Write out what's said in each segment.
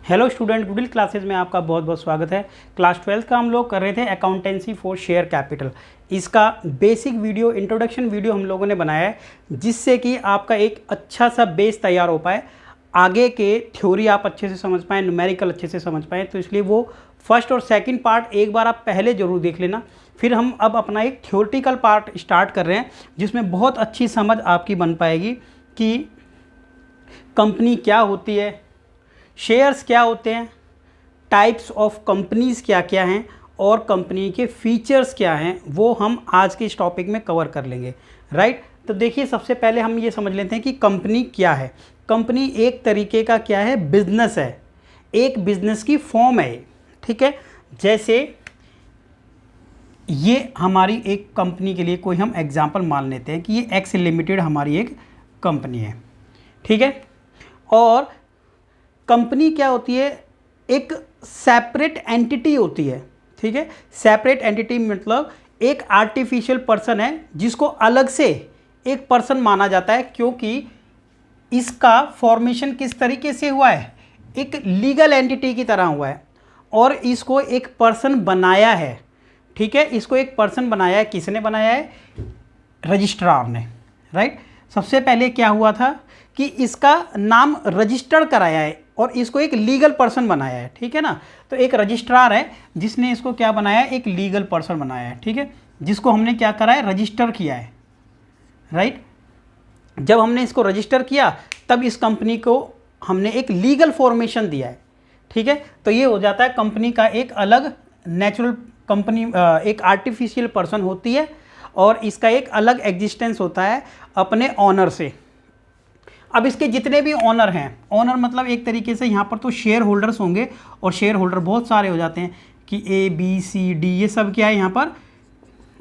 Hello student, गुडिल classes में आपका बहुत बहुत स्वागत है। क्लास 12 का हम लोग कर रहे थे अकाउंटेंसी फॉर शेयर कैपिटल। इसका बेसिक वीडियो, इंट्रोडक्शन वीडियो हम लोगों ने बनाया है, जिससे कि आपका एक अच्छा सा बेस तैयार हो पाए, आगे के थ्योरी आप अच्छे से समझ पाएँ, न्यूमेरिकल अच्छे से समझ पाएँ। तो इसलिए वो फर्स्ट और सेकंड पार्ट एक बार आप पहले ज़रूर देख लेना। फिर हम अब अपना एक थ्योरेटिकल पार्ट स्टार्ट कर रहे हैं, जिसमें बहुत अच्छी समझ आपकी बन पाएगी कि कंपनी क्या होती है, शेयर्स क्या होते हैं, टाइप्स ऑफ कंपनीज़ क्या क्या हैं और कंपनी के फीचर्स क्या हैं, वो हम आज के इस टॉपिक में कवर कर लेंगे। राइट। तो देखिए, सबसे पहले हम ये समझ लेते हैं कि कंपनी क्या है। कंपनी एक तरीके का क्या है, बिजनेस है, एक बिजनेस की फॉर्म है। ठीक है, जैसे ये हमारी एक कंपनी के लिए कोई हम एग्जांपल मान लेते हैं कि ये एक्स लिमिटेड हमारी एक कंपनी है। ठीक है, और कंपनी क्या होती है, एक सेपरेट एंटिटी होती है। ठीक है, सेपरेट एंटिटी मतलब एक आर्टिफिशियल पर्सन है जिसको अलग से एक पर्सन माना जाता है, क्योंकि इसका फॉर्मेशन किस तरीके से हुआ है, एक लीगल एंटिटी की तरह हुआ है और इसको एक पर्सन बनाया है। ठीक है, इसको एक पर्सन बनाया है। किसने बनाया है? रजिस्ट्रार ने। राइट। सबसे पहले क्या हुआ था कि इसका नाम रजिस्टर्ड कराया है और इसको एक लीगल पर्सन बनाया है। ठीक है ना, तो एक रजिस्ट्रार है जिसने इसको क्या बनाया है, एक लीगल पर्सन बनाया है। ठीक है, जिसको हमने क्या करा है, रजिस्टर किया है। राइट। जब हमने इसको रजिस्टर किया तब इस कंपनी को हमने एक लीगल फॉर्मेशन दिया है। ठीक है, तो ये हो जाता है कंपनी का एक अलग नेचुरल कंपनी, एक आर्टिफिशियल पर्सन होती है और इसका एक अलग एग्जिस्टेंस होता है अपने ऑनर से। अब इसके जितने भी ऑनर हैं, ऑनर मतलब एक तरीके से यहाँ पर तो शेयर होल्डर्स होंगे और शेयर होल्डर बहुत सारे हो जाते हैं कि ए बी सी डी, ये सब क्या है यहाँ पर,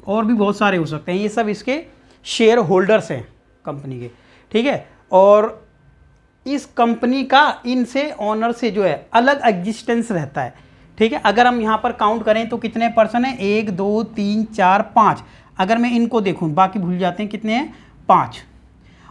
और भी बहुत सारे हो सकते हैं। ये सब इसके शेयर होल्डर्स हैं कंपनी के। ठीक है, और इस कंपनी का इनसे ऑनर से जो है अलग एग्जिस्टेंस रहता है। ठीक है, अगर हम यहाँ पर काउंट करें तो कितने पर्सन हैं, 1 2 3 4 5। अगर मैं इनको देखूँ, बाकी भूल जाते हैं, कितने हैं, 5।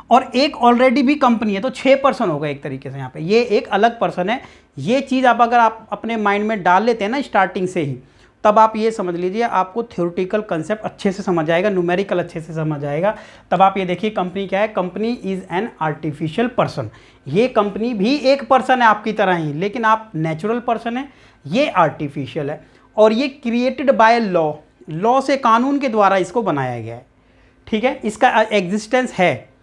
और एक ऑलरेडी भी कंपनी है तो 6 पर्सन होगा एक तरीके से। यहाँ पे ये एक अलग पर्सन है। ये चीज़ आप अगर आप अपने माइंड में डाल लेते हैं ना स्टार्टिंग से ही, तब आप ये समझ लीजिए आपको थ्योरेटिकल कंसेप्ट अच्छे से समझ आएगा, न्यूमेरिकल अच्छे से समझ आएगा। तब आप ये देखिए कंपनी क्या है, company is an artificial person. ये कंपनी भी एक पर्सन है आपकी तरह ही, लेकिन आप नेचुरल पर्सन है, ये आर्टिफिशियल है। और ये क्रिएटेड बाय लॉ, लॉ से, कानून के द्वारा इसको बनाया गया है। ठीक है, इसका एग्जिस्टेंस है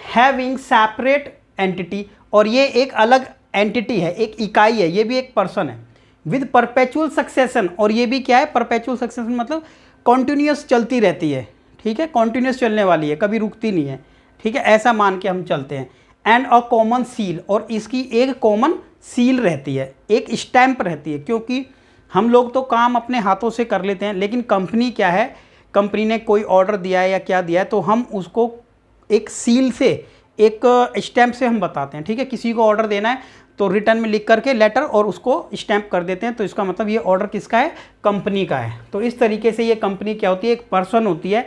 हैविंग सेपरेट एंटिटी, और ये एक अलग एंटिटी है, एक इकाई है, ये भी एक पर्सन है विद परपेचुअल सक्सेशन। और ये भी क्या है, परपेचुअल सक्सेशन मतलब कॉन्टिन्यूस चलती रहती है। ठीक है, कॉन्टिन्यूस चलने वाली है, कभी रुकती नहीं है। ठीक है, ऐसा मान के हम चलते हैं। एंड अ कॉमन सील, और इसकी एक कॉमन सील रहती है, एक स्टैंप रहती है, क्योंकि हम लोग तो काम अपने हाथों से कर लेते हैं, लेकिन कंपनी क्या है, कंपनी ने कोई ऑर्डर दिया है या क्या दिया है तो हम उसको एक सील से, एक स्टैंप से हम बताते हैं। ठीक है, किसी को ऑर्डर देना है तो रिटर्न में लिख करके लेटर और उसको स्टैंप कर देते हैं, तो इसका मतलब ये ऑर्डर किसका है, कंपनी का है। तो इस तरीके से ये कंपनी क्या होती है, एक पर्सन होती है,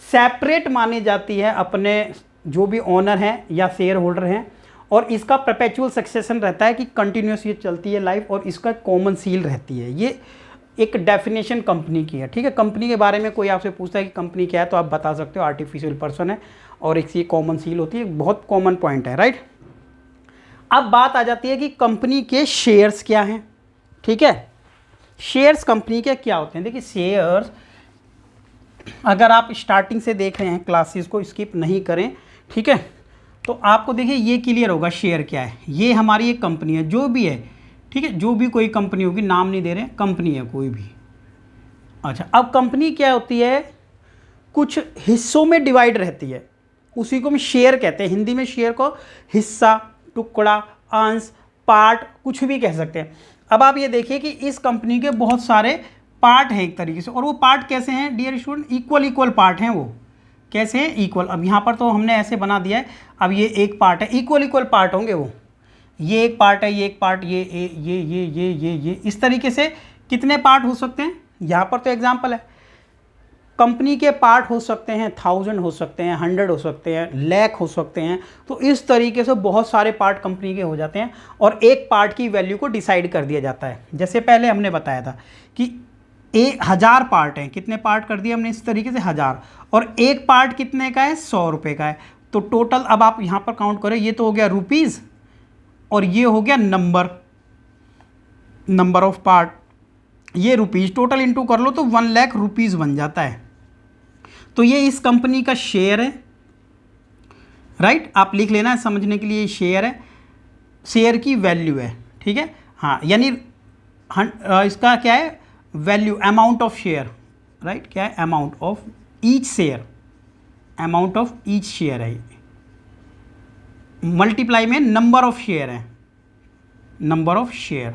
सेपरेट मानी जाती है अपने जो भी ऑनर हैं या शेयर होल्डर हैं, और इसका परपेचुअल सक्सेशन रहता है कि कंटिन्यूस ये चलती है लाइफ, और इसका कॉमन सील रहती है। ये एक डेफिनेशन कंपनी की है। ठीक है, कंपनी के बारे में कोई आपसे पूछता है कि कंपनी क्या है तो आप बता सकते हो आर्टिफिशियल पर्सन है और एक सी कॉमन सील होती है, बहुत कॉमन पॉइंट है। राइट। अब बात आ जाती है कि कंपनी के शेयर्स क्या हैं। ठीक है, शेयर्स कंपनी के क्या होते हैं। देखिए, शेयर्स अगर आप स्टार्टिंग से देख रहे हैं, क्लासेस को स्किप नहीं करें, ठीक है, तो आपको देखिए ये क्लियर होगा शेयर क्या है। ये हमारी एक कंपनी है, जो भी है, ठीक है, जो भी कोई कंपनी होगी, नाम नहीं दे रहे, कंपनी है कोई भी। अच्छा, अब कंपनी क्या होती है, कुछ हिस्सों में डिवाइड रहती है, उसी को हम शेयर कहते हैं। हिंदी में शेयर को हिस्सा, टुकड़ा, अंश, पार्ट, कुछ भी कह सकते हैं। अब आप ये देखिए कि इस कंपनी के बहुत सारे पार्ट हैं एक तरीके से, और वो पार्ट कैसे हैं dear student, equal equal part हैं। वो कैसे हैं, इक्वल। अब यहाँ पर तो हमने ऐसे बना दिया है, अब ये एक पार्ट है, इक्वल इक्वल पार्ट होंगे वो, ये एक पार्ट है, ये एक पार्ट, ये इस तरीके से कितने पार्ट हो सकते हैं। यहाँ पर तो एग्जाम्पल है, कंपनी के पार्ट हो सकते हैं 1000 हो सकते हैं, 100 हो सकते हैं, लाख हो सकते हैं। तो इस तरीके से बहुत सारे पार्ट कंपनी के हो जाते हैं और एक पार्ट की वैल्यू को डिसाइड कर दिया जाता है। जैसे पहले हमने बताया था कि 1000 पार्ट हैं, कितने पार्ट कर दिए हमने इस तरीके से 1000, और एक पार्ट कितने का है, 100 रुपये का है। तो टोटल अब आप यहाँ पर काउंट करें, ये तो हो गया रुपीज़ और ये हो गया नंबर ऑफ पार्ट, ये रुपीज़ टोटल इंटू कर लो तो 1 लाख रुपीज़ बन जाता है। तो ये इस कंपनी का शेयर है, राइट, आप लिख लेना है समझने के लिए, शेयर है, शेयर की वैल्यू है, ठीक है। हाँ, यानी इसका क्या है, value, amount of share, right, क्या है, amount of each share, amount of each share है, मल्टीप्लाई में नंबर ऑफ शेयर है, नंबर ऑफ शेयर,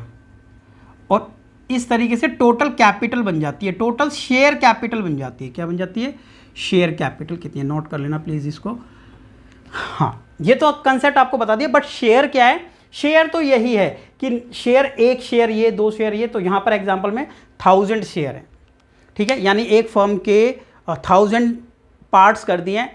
और इस तरीके से टोटल कैपिटल बन जाती है, टोटल शेयर कैपिटल बन जाती है। क्या बन जाती है, शेयर कैपिटल कितनी है, नोट कर लेना प्लीज़ इसको। हाँ, ये तो कंसेप्ट आपको बता दिया, बट शेयर क्या है, शेयर तो यही है कि शेयर, एक शेयर ये, 2 शेयर ये, तो यहाँ पर एग्जांपल में 1000 शेयर है, ठीक है, यानी एक फर्म के 1000 पार्ट्स कर दिए हैं।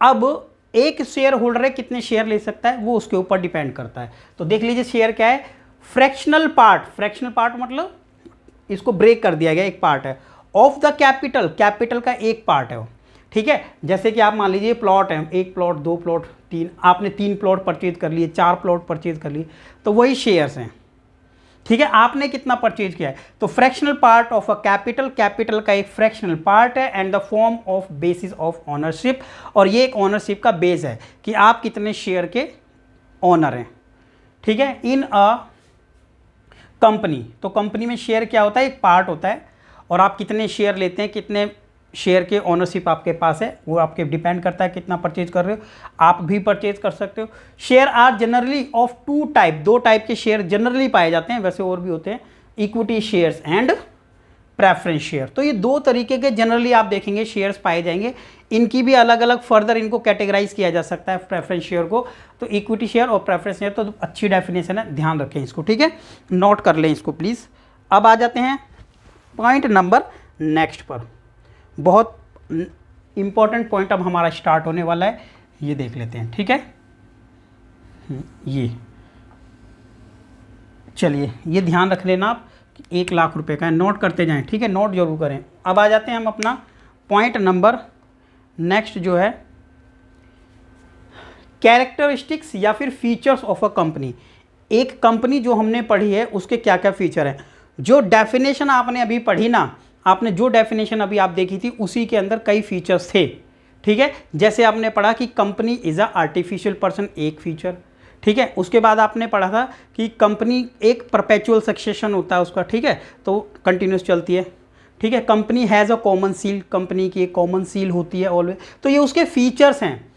अब एक शेयर होल्डर कितने शेयर ले सकता है, वो उसके ऊपर डिपेंड करता है। तो देख लीजिए शेयर क्या है, फ्रैक्शनल पार्ट, फ्रैक्शनल पार्ट मतलब इसको ब्रेक कर दिया गया, एक पार्ट है, ऑफ द कैपिटल, कैपिटल का एक पार्ट है वो, ठीक है। जैसे कि आप मान लीजिए प्लॉट है, 1 प्लॉट, 2 प्लॉट, 3, आपने 3 प्लॉट परचेज कर लिए, 4 प्लॉट परचेज कर लिए, तो वही शेयर्स हैं, ठीक है। आपने कितना परचेज किया है, तो fractional part of a capital, capital का एक फ्रैक्शनल पार्ट है, and the form of basis of ownership, और ये एक ओनरशिप का बेस है कि आप कितने शेयर के ओनर हैं, ठीक है, इन अ कंपनी। तो कंपनी में शेयर क्या होता है, एक पार्ट होता है, और आप कितने शेयर लेते हैं, कितने शेयर के ओनरशिप आपके पास है, वो आपके डिपेंड करता है कितना परचेज कर रहे हो, आप भी परचेज कर सकते हो। Share are generally of 2 type, 2 type के शेयर जनरली पाए जाते हैं, वैसे और भी होते हैं, equity shares and preference share. तो ये 2 तरीके के जनरली आप देखेंगे शेयर्स पाए जाएंगे, इनकी भी अलग अलग फर्दर इनको कैटेगराइज किया जा सकता है प्रेफरेंस शेयर को। तो इक्विटी शेयर और प्रेफरेंस शेयर तो अच्छी डेफिनेशन है, ध्यान रखें इसको, ठीक है, नोट कर लें इसको प्लीज़। अब आ जाते हैं पॉइंट नंबर नेक्स्ट पर, बहुत इंपॉर्टेंट पॉइंट अब हमारा स्टार्ट होने वाला है, ये देख लेते हैं, ठीक है। ये चलिए, ये ध्यान रख लेना आप, 1 लाख रुपए का है, नोट करते जाएं, ठीक है, नोट जरूर करें। अब आ जाते हैं हम अपना पॉइंट नंबर नेक्स्ट जो है, कैरेक्टरिस्टिक्स या फिर फीचर्स ऑफ अ कंपनी। एक कंपनी जो हमने पढ़ी है उसके क्या क्या फीचर हैं। जो डेफिनेशन आपने अभी पढ़ी ना, आपने जो डेफिनेशन अभी आप देखी थी उसी के अंदर कई फीचर्स थे, ठीक है। जैसे आपने पढ़ा कि company is a artificial person, एक फीचर, ठीक है। उसके बाद आपने पढ़ा था कि कंपनी एक परपेचुअल सक्सेशन होता है उसका, ठीक है, तो कंटिन्यूस चलती है, ठीक है। Company has a common seal, company की एक कॉमन सील होती है ऑलवेज, तो ये उसके फीचर्स हैं,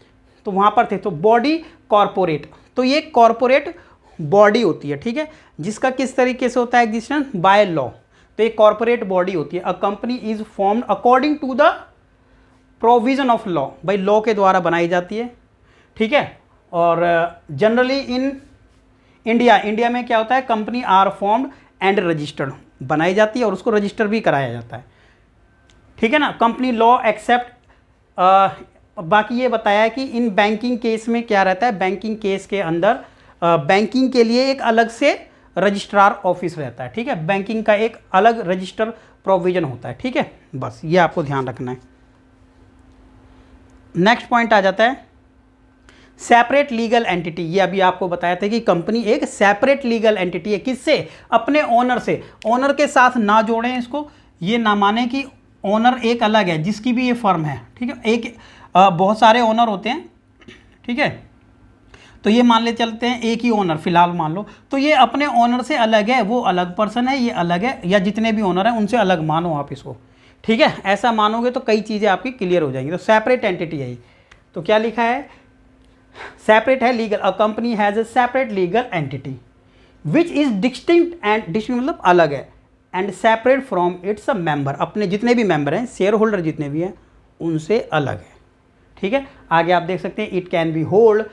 तो वहाँ पर थे। तो बॉडी कॉरपोरेट, तो ये कॉरपोरेट बॉडी होती है, ठीक है, जिसका किस तरीके से होता है एग्जिस्टेंस, बाय लॉ। तो एक कॉरपोरेट बॉडी होती है, a company is formed according to the provision of law, by law के द्वारा बनाई जाती है, ठीक है। और जनरली इन इंडिया में क्या होता है, company are formed and registered, बनाई जाती है और उसको रजिस्टर भी कराया जाता है, ठीक है ना। कंपनी लॉ एक्सेप्ट, बाकी ये बताया है कि इन बैंकिंग केस में क्या रहता है, बैंकिंग केस के अंदर बैंकिंग के लिए एक अलग से रजिस्ट्रार ऑफिस रहता है, ठीक है, बैंकिंग का एक अलग रजिस्टर प्रोविजन होता है, ठीक है। बस ये आपको ध्यान रखना है। नेक्स्ट पॉइंट आ जाता है सेपरेट लीगल एंटिटी। ये अभी आपको बताया था कि कंपनी एक सेपरेट लीगल एंटिटी है, किससे, अपने ओनर से, ओनर के साथ ना जोड़ें इसको, ये ना माने कि ओनर एक अलग है जिसकी भी ये फर्म है, ठीक है। एक बहुत सारे ओनर होते हैं, ठीक है, तो ये मान ले चलते हैं एक ही ओनर फिलहाल मान लो, तो ये अपने ओनर से अलग है, वो अलग पर्सन है, ये अलग है, या जितने भी ओनर हैं उनसे अलग मानो आप इसको, ठीक है। ऐसा मानोगे तो कई चीज़ें आपकी क्लियर हो जाएंगी। तो सेपरेट एंटिटी है ये, तो क्या लिखा है, सेपरेट है legal, a company has a separate legal entity which is distinct, and distinct मतलब अलग है, and separate from it's a member, अपने जितने भी मेंबर हैं, शेयर होल्डर जितने भी हैं उनसे अलग है, ठीक है। आगे आप देख सकते हैं it can B hold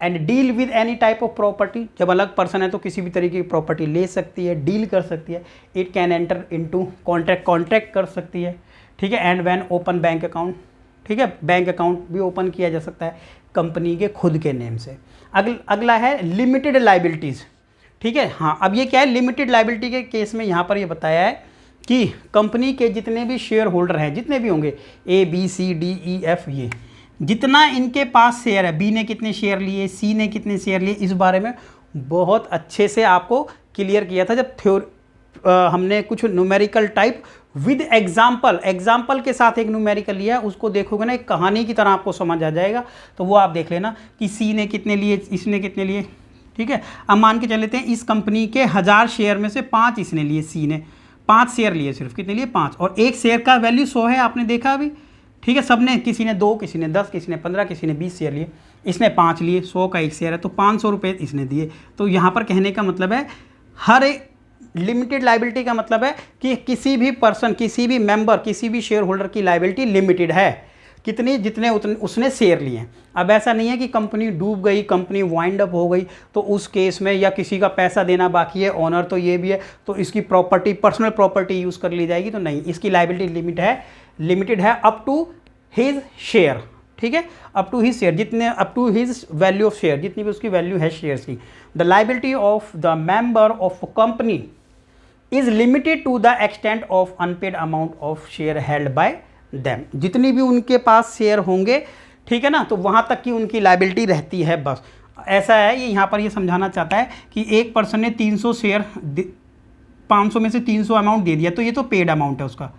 and deal with any type of property, जब अलग पर्सन है तो किसी भी तरीके की प्रॉपर्टी ले सकती है, डील कर सकती है। It can enter into contract, contract कर सकती है, ठीक है, and when open bank account, ठीक है, बैंक अकाउंट भी ओपन किया जा सकता है कंपनी के खुद के नेम से। अगला है लिमिटेड लाइबिलिटीज़, ठीक है। हाँ, अब ये क्या है, लिमिटेड लाइबिलिटी के केस में यहाँ पर ये बताया है कि कंपनी के जितने भी शेयर होल्डर हैं, जितने भी होंगे ABCDEF, ये जितना इनके पास शेयर है, बी ने कितने शेयर लिए, सी ने कितने शेयर लिए, इस बारे में बहुत अच्छे से आपको क्लियर किया था जब हमने कुछ न्यूमेरिकल टाइप विद एग्जाम्पल के साथ एक न्यूमेरिकल लिया, उसको देखोगे ना एक कहानी की तरह आपको समझ आ जाएगा। तो वो आप देख लेना कि सी ने कितने लिए, इसने कितने लिए, ठीक है। अब मान के चल लेते हैं इस कंपनी के 1000 शेयर में से 5 इसने लिए, सी ने 5 शेयर लिए, सिर्फ कितने लिए 5, और एक शेयर का वैल्यू 100 है, आपने देखा अभी, ठीक है। सबने, किसी ने 2, किसी ने 10, किसी ने 15, किसी ने 20 शेयर लिए, इसने 5 लिए, 100 का एक शेयर है तो 500 रुपये इसने दिए। तो यहाँ पर कहने का मतलब है, हर एक लिमिटेड लाइबिलिटी का मतलब है कि किसी भी पर्सन, किसी भी मेंबर, किसी भी शेयर होल्डर की लाइबिलिटी लिमिटेड है, कितनी, जितने उतने उसने शेयर लिए हैं। अब ऐसा नहीं है कि कंपनी डूब गई, कंपनी वाइंड अप हो गई, तो उस केस में या किसी का पैसा देना बाकी है, ऑनर तो ये भी है, तो इसकी प्रॉपर्टी, पर्सनल प्रॉपर्टी यूज़ कर ली जाएगी, तो नहीं, इसकी लाइबिलिटी लिमिटेड है अप टू हिज शेयर, ठीक है, अप टू हिज शेयर, जितने, up to his value of share, जितनी भी उसकी वैल्यू है शेयर्स की। The liability of the member of company is limited to the extent of unpaid amount of share held by them, जितनी भी उनके पास share होंगे, ठीक है ना, तो वहाँ तक की उनकी लाइबिलिटी रहती है, बस। ऐसा है, ये यहाँ पर ये समझाना चाहता है कि एक पर्सन ने 300 शेयर, 500 में से 300 अमाउंट दे दिया, तो ये तो पेड अमाउंट है उसका,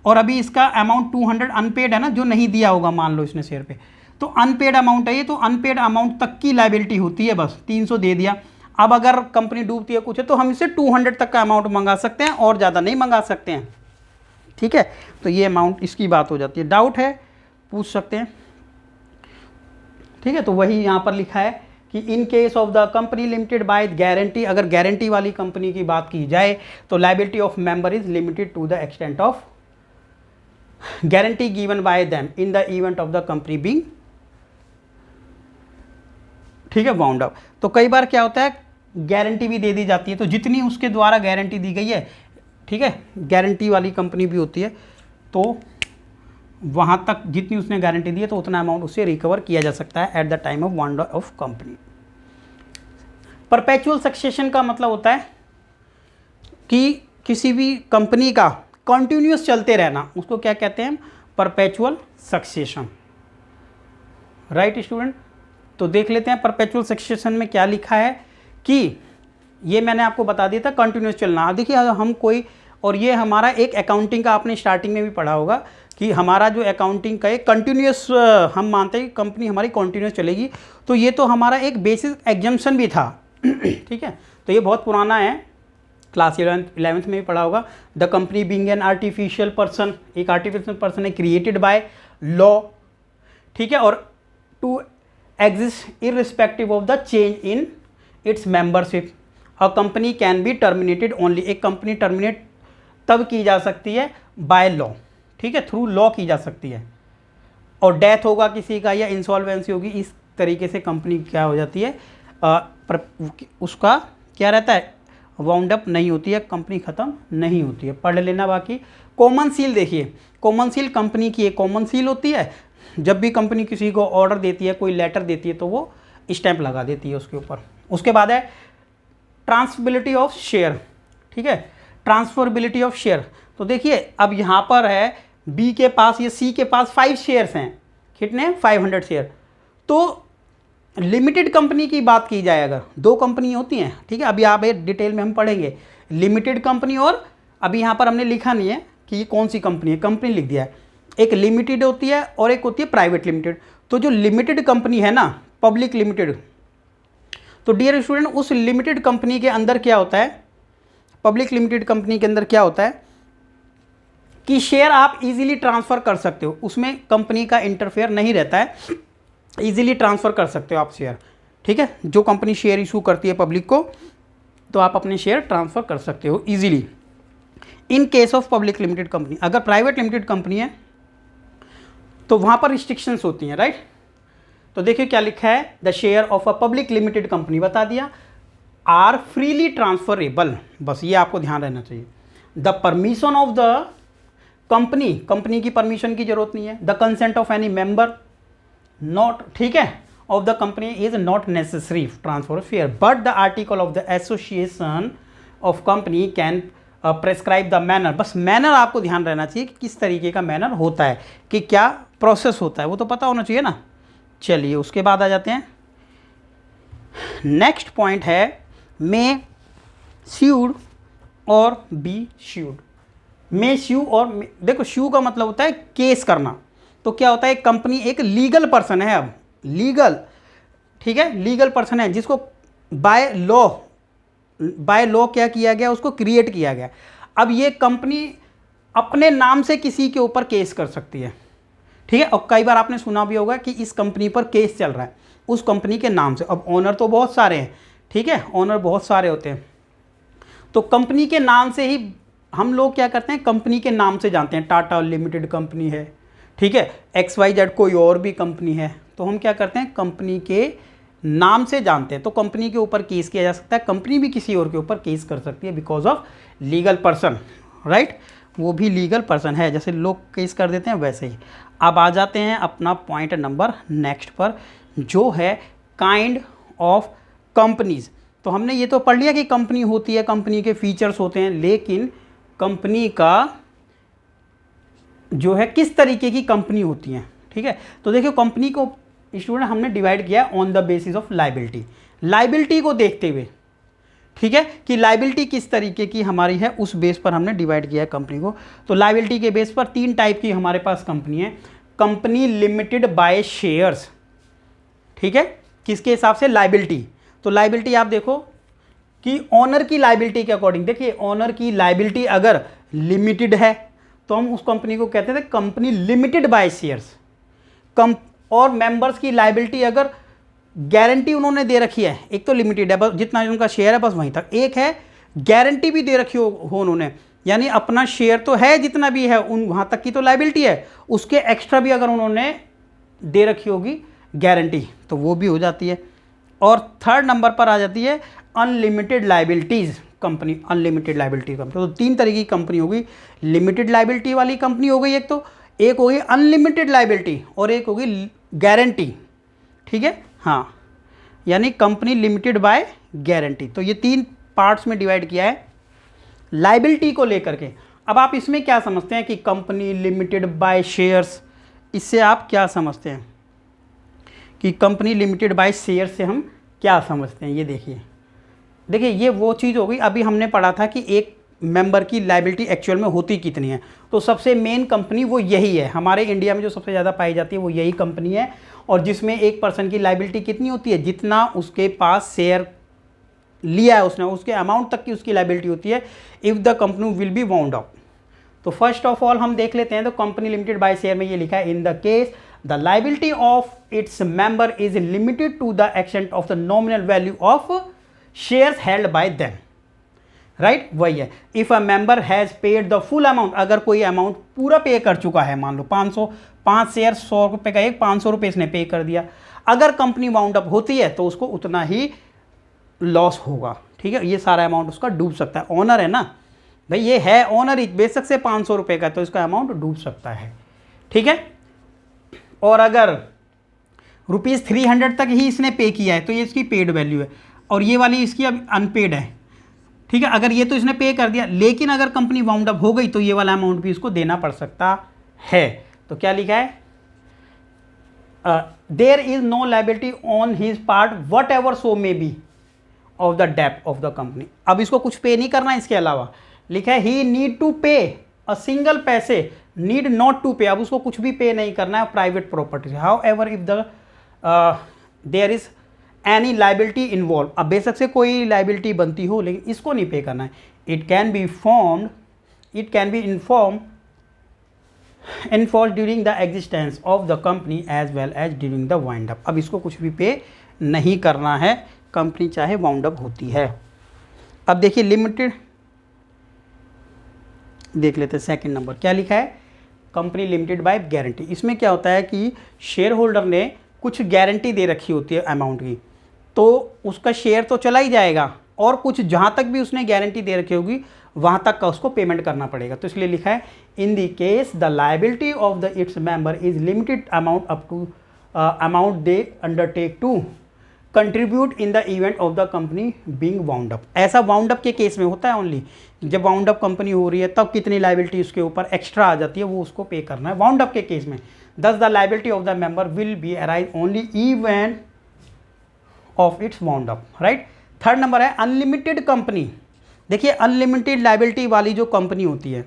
और अभी इसका अमाउंट 200 अनपेड है ना, जो नहीं दिया होगा मान लो इसने शेयर पे, तो अनपेड अमाउंट है ये, तो अनपेड अमाउंट तक की लाइबिलिटी होती है, बस 300 दे दिया। अब अगर कंपनी डूबती है कुछ है, तो हम इसे 200 तक का अमाउंट मंगा सकते हैं, और ज़्यादा नहीं मंगा सकते हैं, ठीक है। तो ये अमाउंट, इसकी बात हो जाती है। डाउट है पूछ सकते हैं, ठीक है। तो वही यहाँ पर लिखा है कि in case of the company limited by guarantee, अगर गारंटी वाली कंपनी की बात की जाए तो liability of member is limited to the extent of guarantee given by them in the event of the company being, ठीक है, वाउंड अप। तो कई बार क्या होता है, गारंटी भी दे दी जाती है, तो जितनी उसके द्वारा गारंटी दी गई है, ठीक है, गारंटी वाली कंपनी भी होती है, तो वहाँ तक जितनी उसने गारंटी दी है, तो उतना अमाउंट उससे रिकवर किया जा सकता है at the time of wound up of company. Perpetual succession का मतलब होता है कि किसी भी कंपनी का कंटिन्यूस चलते रहना, उसको क्या कहते हैं, परपेचुअल सक्सेशन, राइट स्टूडेंट। तो देख लेते हैं परपेचुअल सक्सेशन में क्या लिखा है, कि ये मैंने आपको बता दिया था कंटिन्यूस चलना। देखिए हम कोई, और ये हमारा एक अकाउंटिंग का आपने स्टार्टिंग में भी पढ़ा होगा कि हमारा जो अकाउंटिंग का एक कंटिन्यूस, हम मानते हैं कि कंपनी हमारी कंटिन्यूस चलेगी, तो ये तो हमारा एक बेसिक एग्जम्पशन भी था ठीक है। तो ये बहुत पुराना है, क्लास 11th में भी पढ़ा होगा। The company being an artificial person, एक आर्टिफिशियल पर्सन है क्रिएटेड बाय लॉ, ठीक है, और to exist irrespective of the change in its membership. A company can be terminated only, एक कंपनी टर्मिनेट तब की जा सकती है बाय लॉ, ठीक है, थ्रू लॉ की जा सकती है, और डेथ होगा किसी का या इंसॉल्वेंसी होगी, इस तरीके से कंपनी क्या हो जाती है, उसका क्या रहता है, वाउंड अप नहीं होती है, कंपनी ख़त्म नहीं होती है। पढ़ लेना बाकी। कॉमन सील देखिए, कॉमन सील कंपनी की एक कॉमन सील होती है, जब भी कंपनी किसी को ऑर्डर देती है, कोई लेटर देती है, तो वो स्टैंप लगा देती है उसके ऊपर। उसके बाद है ट्रांसफरेबिलिटी ऑफ शेयर, ठीक है, ट्रांसफरेबिलिटी ऑफ शेयर। तो देखिए अब यहाँ पर है बी के पास या सी के पास 5 शेयर्स हैं, कितने, 500 शेयर। तो लिमिटेड कंपनी की बात की जाए, अगर 2 कंपनी होती हैं, ठीक है, अभी आप डिटेल में हम पढ़ेंगे लिमिटेड कंपनी, और अभी यहाँ पर हमने लिखा नहीं है कि ये कौन सी कंपनी है, कंपनी लिख दिया है। एक लिमिटेड होती है और एक होती है प्राइवेट लिमिटेड। तो जो लिमिटेड कंपनी है ना, पब्लिक लिमिटेड, तो डियर स्टूडेंट उस लिमिटेड कंपनी के अंदर क्या होता है, पब्लिक लिमिटेड कंपनी के अंदर क्या होता है कि शेयर आप इजीली ट्रांसफ़र कर सकते हो, उसमें कंपनी का इंटरफेयर नहीं रहता है, इजीली ट्रांसफ़र कर सकते हो आप शेयर, ठीक है। जो कंपनी शेयर इशू करती है पब्लिक को, तो आप अपने शेयर ट्रांसफ़र कर सकते हो easily in case of public limited company. अगर प्राइवेट लिमिटेड कंपनी है तो वहाँ पर रिस्ट्रिक्शंस होती हैं, राइट। तो देखिए क्या लिखा है, the share of a public limited company, बता दिया, आर फ्रीली ट्रांसफरेबल, बस ये आपको ध्यान रहना चाहिए। The permission of the company की परमिशन की जरूरत नहीं है। The consent of any member not, ठीक है, of the company is not necessary transfer of share, but the article of the association of company can prescribe the manner. बस manner आपको ध्यान रहना चाहिए कि किस तरीके का मैनर होता है, कि क्या प्रोसेस होता है, वो तो पता होना चाहिए ना। चलिए उसके बाद आ जाते हैं, नेक्स्ट पॉइंट है मे स्यूड और बी स्यूड। मे स्यू और देखो, स्यू का मतलब होता है केस करना। तो क्या होता है, कंपनी एक लीगल पर्सन है, अब लीगल, ठीक है, लीगल पर्सन है जिसको बाय लॉ क्या किया गया, उसको क्रिएट किया गया। अब ये कंपनी अपने नाम से किसी के ऊपर केस कर सकती है, ठीक है। और कई बार आपने सुना भी होगा कि इस कंपनी पर केस चल रहा है उस कंपनी के नाम से। अब ओनर तो बहुत सारे हैं, ठीक है, ओनर बहुत सारे होते हैं, तो कंपनी के नाम से ही हम लोग क्या करते हैं, कंपनी के नाम से जानते हैं। टाटा लिमिटेड कंपनी है, ठीक है, XYZ कोई और भी कंपनी है, तो हम क्या करते हैं, कंपनी के नाम से जानते हैं। तो कंपनी के ऊपर केस किया जा सकता है, कंपनी भी किसी और के ऊपर केस कर सकती है because of legal person, right, वो भी लीगल पर्सन है, जैसे लोग केस कर देते हैं वैसे ही। अब आ जाते हैं अपना पॉइंट नंबर नेक्स्ट पर, जो है काइंड ऑफ कंपनीज। तो हमने ये तो पढ़ लिया कि कंपनी होती है, कंपनी के फीचर्स होते हैं, लेकिन कंपनी का जो है किस तरीके की कंपनी होती है, ठीक है। तो देखिए कंपनी को स्टूडेंट हमने डिवाइड किया on the basis of liability, liability को देखते हुए, ठीक है, कि लाइबिलिटी किस तरीके की हमारी है उस बेस पर हमने डिवाइड किया है कंपनी को। तो लाइबिलिटी के बेस पर 3 टाइप की हमारे पास कंपनी है। कंपनी लिमिटेड बाय शेयर्स, ठीक है, किसके हिसाब से, लाइबिलिटी। तो लाइबिलिटी आप देखो कि ऑनर की लाइबिलिटी के अकॉर्डिंग, देखिए ऑनर की लाइबिलिटी अगर लिमिटेड है तो हम उस कंपनी को कहते थे कंपनी लिमिटेड बाय शेयर्स। और मेंबर्स की लाइबिलिटी अगर गारंटी उन्होंने दे रखी है, एक तो लिमिटेड है, बस जितना उनका शेयर है बस वहीं तक, एक है गारंटी भी दे रखी हो उन्होंने, यानी अपना शेयर तो है जितना भी है उन वहाँ तक की तो लाइबिलिटी है, उसके एक्स्ट्रा भी अगर उन्होंने दे रखी होगी गारंटी तो वो भी हो जाती है। और थर्ड नंबर पर आ जाती है unlimited liabilities company, unlimited liability company. तो 3 तरह की कंपनी होगी, लिमिटेड लाइबिलिटी वाली कंपनी हो गई एक, तो एक होगी अनलिमिटेड लाइबिलिटी और एक होगी गारंटी, ठीक है, हाँ, यानी कंपनी लिमिटेड बाय गारंटी। तो ये 3 पार्ट्स में डिवाइड किया है लाइबिलिटी को लेकर के। अब आप इसमें क्या समझते हैं कि कंपनी लिमिटेड बाय शेयर्स, इससे आप क्या समझते हैं कि कंपनी लिमिटेड बाय शेयर से हम क्या समझते हैं, ये देखिए ये वो चीज़ हो गई। अभी हमने पढ़ा था कि एक मेंबर की लाइबिलिटी एक्चुअल में होती कितनी है, तो सबसे मेन कंपनी वो यही है, हमारे इंडिया में जो सबसे ज़्यादा पाई जाती है वो यही कंपनी है। और जिसमें एक पर्सन की लाइबिलिटी कितनी होती है, जितना उसके पास शेयर लिया है उसने, उसके अमाउंट तक की उसकी लाइबिलिटी होती है, if the company will be wound up. तो फर्स्ट ऑफ ऑल हम देख लेते हैं, तो कंपनी लिमिटेड बाय शेयर में ये लिखा है, in the case the liability of its member is limited to the extent of the nominal value of shares held by them, right, वही है। If a member has paid the full amount, अगर कोई amount पूरा पे कर चुका है, मान लो 5 शेयर 100 रुपये का एक, 500 रुपये इसने पे कर दिया, अगर कंपनी वाउंड अप होती है तो उसको उतना ही लॉस होगा, ठीक है, ये सारा अमाउंट उसका डूब सकता है। ऑनर है ना भाई, ये है ऑनर ही, बेशक से 500 रुपये का, तो इसका अमाउंट डूब सकता है, ठीक है। और अगर ₹300 तक ही इसने पे किया है तो ये इसकी पेड वैल्यू है, और ये वाली इसकी अब अनपेड है, ठीक है। अगर ये तो इसने पे कर दिया, लेकिन अगर कंपनी वाउंड अप हो गई तो ये वाला अमाउंट भी इसको देना पड़ सकता है। तो क्या लिखा है, there is no liability on his part whatever so may be of the डेप्ट ऑफ द कंपनी। अब इसको कुछ पे नहीं करना, इसके अलावा लिखा है ही need to pay a single पैसे, नीड नॉट टू पे, अब उसको कुछ भी पे नहीं करना है प्राइवेट प्रॉपर्टी से। However if the there is any liability involve, अब बेशक से कोई लाइबिलिटी बनती हो लेकिन इसको नहीं पे करना है। It can be inform during the existence of the company as well as during the wind up. अब इसको कुछ भी पे नहीं करना है, कंपनी चाहे वाउंड अप होती है। अब देखिए लिमिटेड, देख लेते हैं सेकंड नंबर क्या लिखा है, कंपनी लिमिटेड बाय गारंटी। इसमें क्या होता है कि शेयर होल्डर ने कुछ गारंटी दे रखी होती है अमाउंट की, तो उसका शेयर तो चला ही जाएगा, और कुछ जहाँ तक भी उसने गारंटी दे रखी होगी वहाँ तक का उसको पेमेंट करना पड़ेगा। तो इसलिए लिखा है in the case the liability of the its member is limited amount up to amount they undertake to contribute in the event of the company being wound up. ऐसा वाउंड अप के case में होता है only, जब wound up company हो रही है तब कितनी लायबिलिटी उसके ऊपर एक्स्ट्रा आ जाती है वो उसको पे करना है वाउंड अप के केस में। दस the liability of the member will be arise only event of its wound up, right. Third number है अनलिमिटेड कंपनी। देखिए अनलिमिटेड लायबिलिटी वाली जो कंपनी होती है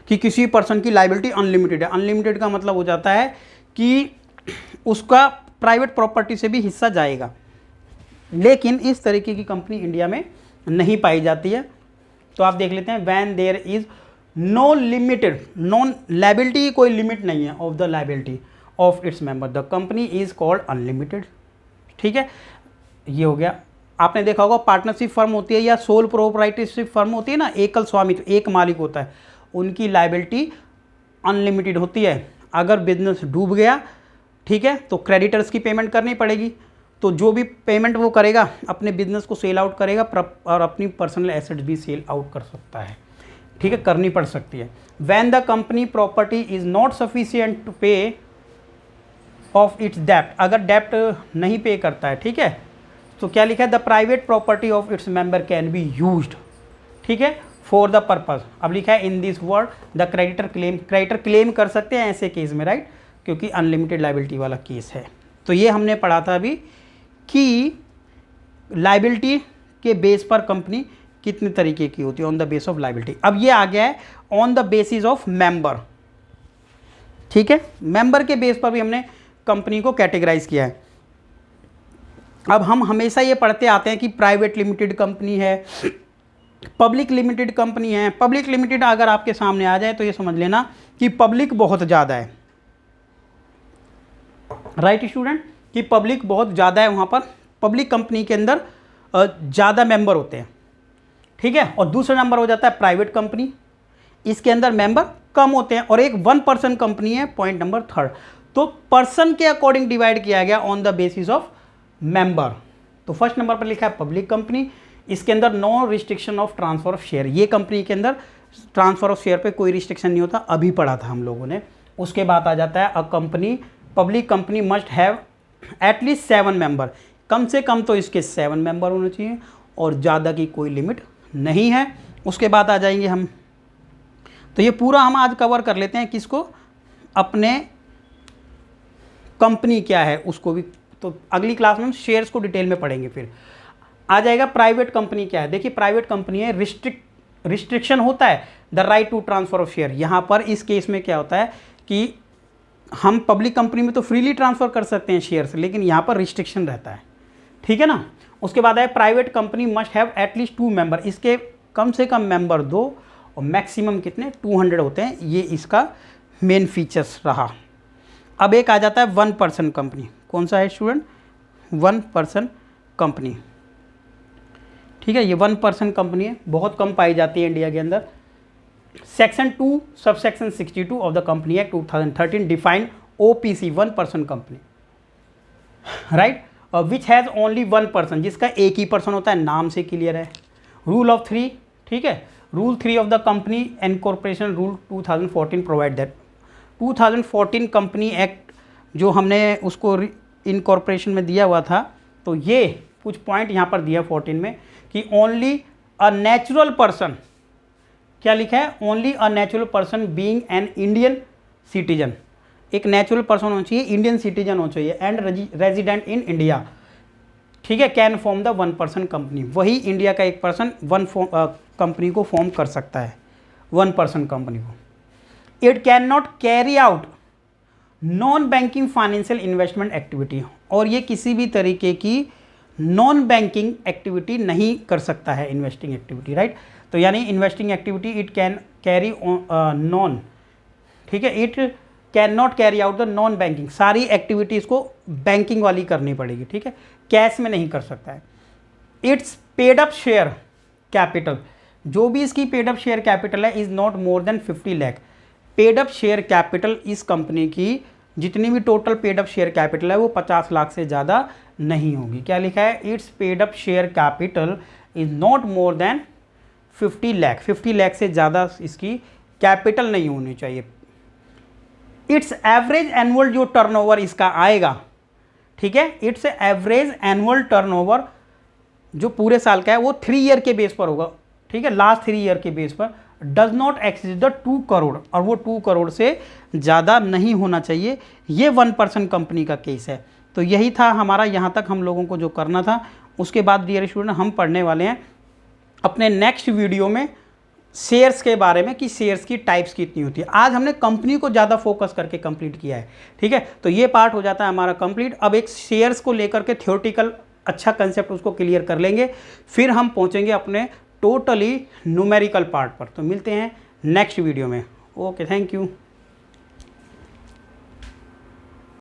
कि किसी पर्सन की लायबिलिटी अनलिमिटेड है, अनलिमिटेड का मतलब हो जाता है कि उसका प्राइवेट प्रॉपर्टी से भी हिस्सा जाएगा, लेकिन इस तरीके की कंपनी इंडिया में नहीं पाई जाती है। तो आप देख लेते हैं when there is no limited, non liability कोई लिमिट नहीं है of the liability of its member the company is called unlimited. ठीक है, ये हो गया। आपने देखा होगा पार्टनरशिप फर्म होती है या सोल प्रोप्राइटरशिप फर्म होती है ना, एकल स्वामित्व, एक मालिक होता है, उनकी लायबिलिटी अनलिमिटेड होती है। अगर बिजनेस डूब गया, ठीक है, तो क्रेडिटर्स की पेमेंट करनी पड़ेगी, तो जो भी पेमेंट वो करेगा अपने बिजनेस को सेल आउट करेगा और अपनी पर्सनल एसेट्स भी सेल आउट कर सकता है, ठीक है, करनी पड़ सकती है। When the company property is not sufficient to pay off its डेप्ट, अगर डेप्ट नहीं पे करता है, ठीक है, तो क्या लिखा है the private property of its member can be used, ठीक है, फॉर द पर्पज। अब लिखा है in this word the creditor claim, creditor claim कर सकते हैं ऐसे केस में, राइट, क्योंकि अनलिमिटेड लायबिलिटी वाला केस है। तो ये हमने पढ़ा था अभी कि लायबिलिटी के बेस पर कंपनी कितने तरीके की होती है, on the base of liability. अब ये आ गया है on the basis of member, ठीक है, मेंबर के बेस पर भी हमने कंपनी को कैटेगराइज किया है। अब हम हमेशा ये पढ़ते आते हैं कि प्राइवेट लिमिटेड कंपनी है, पब्लिक लिमिटेड कंपनी है। पब्लिक लिमिटेड अगर आपके सामने आ जाए तो ये समझ लेना कि पब्लिक बहुत ज़्यादा है, राइट स्टूडेंट, कि पब्लिक बहुत ज़्यादा है। वहाँ पर पब्लिक कंपनी के अंदर ज़्यादा मेंबर होते हैं, ठीक है। और दूसरा नंबर हो जाता है प्राइवेट कंपनी, इसके अंदर मेंबर कम होते हैं। और एक 1 पर्सन कंपनी है, पॉइंट नंबर थर्ड। तो पर्सन के अकॉर्डिंग डिवाइड किया गया on the basis of member. तो फर्स्ट नंबर पर लिखा है पब्लिक कंपनी, इसके अंदर no restriction of transfer of share, ये कंपनी के अंदर ट्रांसफर ऑफ शेयर पे कोई रिस्ट्रिक्शन नहीं होता, अभी पढ़ा था हम लोगों ने। उसके बाद आ जाता है a company, public company must have at least 7 member, कम से कम तो इसके 7 मेंबर होने चाहिए और ज़्यादा की कोई लिमिट नहीं है। उसके बाद आ जाएंगे हम, तो ये पूरा हम आज कवर कर लेते हैं किसको, अपने कंपनी क्या है उसको भी, तो अगली क्लास में हम शेयर्स को डिटेल में पढ़ेंगे। फिर आ जाएगा प्राइवेट कंपनी क्या है। देखिए प्राइवेट कंपनी है, रिस्ट्रिक्शन होता है the right to transfer of share. यहाँ पर इस केस में क्या होता है कि हम पब्लिक कंपनी में तो फ्रीली ट्रांसफ़र कर सकते हैं शेयर्स, लेकिन यहाँ पर रिस्ट्रिक्शन रहता है, ठीक है ना। उसके बाद है private company must have at least 2 member, इसके कम से कम मेंबर 2 और मैक्सिमम कितने 200 होते हैं, ये इसका मेन फीचर्स रहा। अब एक आ जाता है 1 पर्सन कंपनी, कौन सा है स्टूडेंट, 1 पर्सन कंपनी, ठीक है, ये 1 पर्सन कंपनी है, बहुत कम पाई जाती है इंडिया के अंदर। Section 2 subsection 62 of the company act 2013 defined OPC 1 person company, right, which has only 1 person, जिसका एक ही पर्सन होता है, नाम से क्लियर है। रूल ऑफ 3, ठीक है, rule 3 of the company and corporation rule 2014 provide that 2014 company act जो हमने उसको इनकॉर्पोरेशन में दिया हुआ था, तो ये कुछ पॉइंट यहाँ पर दिया 14 में कि ओनली अ नेचुरल पर्सन, क्या लिखा है, only a natural person being an Indian citizen, एक नेचुरल पर्सन होना चाहिए, इंडियन सिटीजन होना चाहिए एंड रेजिडेंट इन इंडिया, ठीक है, can form the 1 person company, वही इंडिया का एक पर्सन 1 कंपनी को फॉर्म कर सकता है, 1 पर्सन कंपनी को। It can not carry out non banking financial investment activity, और ये किसी भी तरीके की नॉन बैंकिंग एक्टिविटी नहीं कर सकता है, इन्वेस्टिंग एक्टिविटी, राइट। तो यानी investing activity it can carry non, ठीक है, it can not carry out the non banking, सारी एक्टिविटीज़ को बैंकिंग वाली करनी पड़ेगी, ठीक है, कैश में नहीं कर सकता है। It's paid up share capital, जो भी इसकी पेड अप शेयर कैपिटल है is not more than 50 lakh, paid up share capital इस कंपनी की जितनी भी total paid up share capital है वो 50 लाख से ज़्यादा नहीं होगी। क्या लिखा है, it's paid up share capital is not more than 50 lakh, 50 lakh से ज़्यादा इसकी कैपिटल नहीं होनी चाहिए। इट्स एवरेज एनुअल जो टर्नओवर इसका आएगा, ठीक है, इट्स एवरेज एनुअल टर्नओवर जो पूरे साल का है वो 3 ईयर के बेस पर होगा, ठीक है, लास्ट 3 ईयर के बेस पर, does not exceed the 2 crore, और वो 2 करोड़ से ज़्यादा नहीं होना चाहिए। ये 1% कंपनी का केस है। तो यही था हमारा, यहाँ तक हम लोगों को जो करना था। उसके बाद डियर स्टूडेंट हम पढ़ने वाले हैं अपने नेक्स्ट वीडियो में शेयर्स के बारे में कि शेयर्स की टाइप्स कितनी होती है। आज हमने कंपनी को ज़्यादा फोकस करके कंप्लीट किया है, ठीक है। तो ये पार्ट हो जाता है हमारा कंप्लीट। अब एक शेयर्स को लेकर के थ्योरेटिकल अच्छा कंसेप्ट उसको क्लियर कर लेंगे, फिर हम पहुंचेंगे अपने टोटली न्यूमेरिकल पार्ट पर। तो मिलते हैं नेक्स्ट वीडियो में। Okay, thank you.